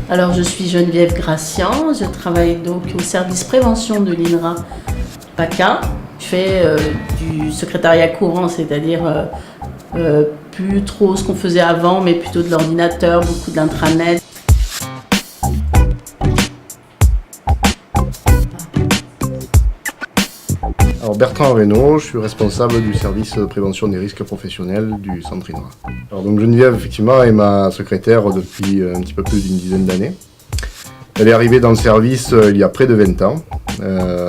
Alors je suis Geneviève Gracian, je travaille donc au service prévention de l'INRA PACA. Je fais du secrétariat courant, c'est-à-dire plus trop ce qu'on faisait avant, mais plutôt de l'ordinateur, beaucoup de l'intranet. Alors Bertrand Reynaud, je suis responsable du service de prévention des risques professionnels du centre INRA. Alors donc Geneviève effectivement est ma secrétaire depuis un petit peu plus d'une dizaine d'années. Elle est arrivée dans le service il y a près de 20 ans,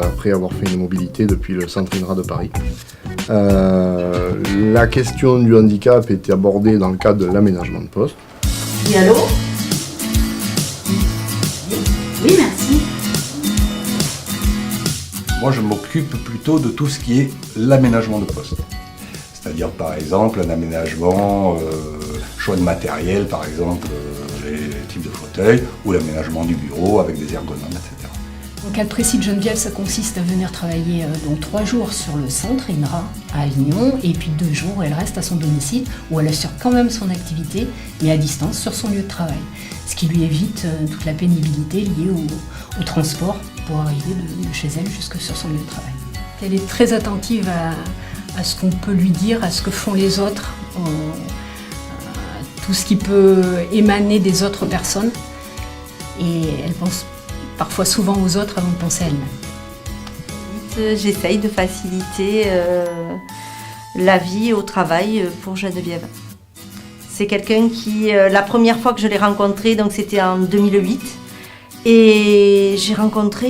après avoir fait une mobilité depuis le centre INRA de Paris. La question du handicap était abordée dans le cadre de l'aménagement de poste. Oui, allô ? Oui, merci. Moi, je m'occupe plutôt de tout ce qui est l'aménagement de poste. C'est-à-dire, par exemple, un aménagement, choix de matériel, par exemple, les types de fauteuils, ou l'aménagement du bureau avec des ergonomes, etc. Dans le cas précis de Geneviève, ça consiste à venir travailler donc 3 jours sur le centre INRA à Avignon, et puis 2 jours, elle reste à son domicile, où elle assure quand même son activité, mais à distance, sur son lieu de travail. Ce qui lui évite toute la pénibilité liée au transport pour arriver de chez elle jusque sur son lieu de travail. Elle est très attentive à ce qu'on peut lui dire, à ce que font les autres, tout ce qui peut émaner des autres personnes. Et elle pense parfois souvent aux autres avant de penser à elle-même. J'essaye de faciliter la vie au travail pour Geneviève. C'est quelqu'un qui, la première fois que je l'ai rencontré, donc c'était en 2008, et j'ai rencontré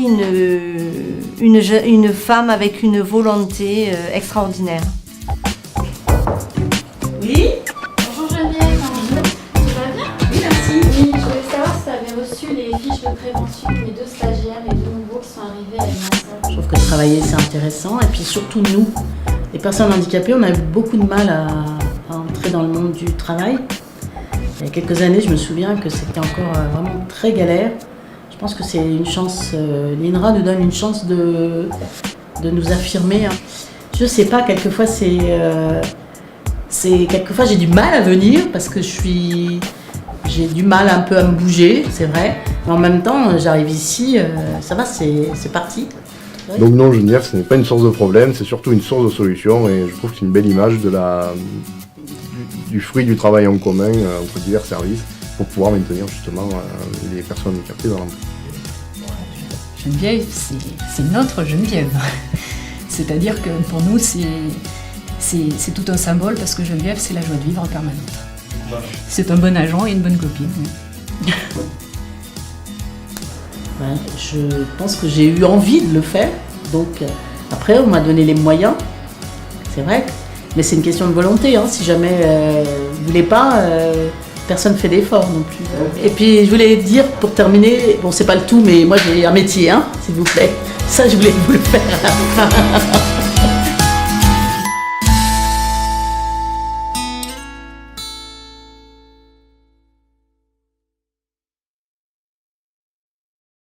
une femme avec une volonté extraordinaire. Oui ? Bonjour Geneviève, tu vas bien ? Oui, merci. Oui, je voulais savoir si tu avais reçu les fiches de prévention des 2 stagiaires, les 2 nouveaux qui sont arrivés à l'INRA. Je trouve que travailler c'est intéressant, et puis surtout nous, les personnes handicapées, on a eu beaucoup de mal à entrer dans le monde du travail. Il y a quelques années, je me souviens que c'était encore vraiment très galère. Je pense que c'est une chance, l'INRA nous donne une chance de nous affirmer. Je sais pas, quelquefois quelquefois j'ai du mal à venir parce que j'ai du mal un peu à me bouger, c'est vrai. Mais en même temps, j'arrive ici, ça va, c'est parti. Donc non, Geneviève, ce n'est pas une source de problème, c'est surtout une source de solution, et je trouve que c'est une belle image du fruit du travail en commun entre divers services pour pouvoir maintenir justement les personnes handicapées dans l'emploi. Geneviève, c'est notre Geneviève. C'est-à-dire que pour nous, c'est tout un symbole parce que Geneviève, c'est la joie de vivre en permanente. C'est un bon agent et une bonne copine. Oui. Ben, je pense que j'ai eu envie de le faire, donc après on m'a donné les moyens, c'est vrai, mais c'est une question de volonté, hein. Si jamais vous ne voulez pas, personne ne fait d'effort non plus. Et puis je voulais dire pour terminer, bon c'est pas le tout, mais moi j'ai un métier, hein, s'il vous plaît, ça je voulais vous le faire.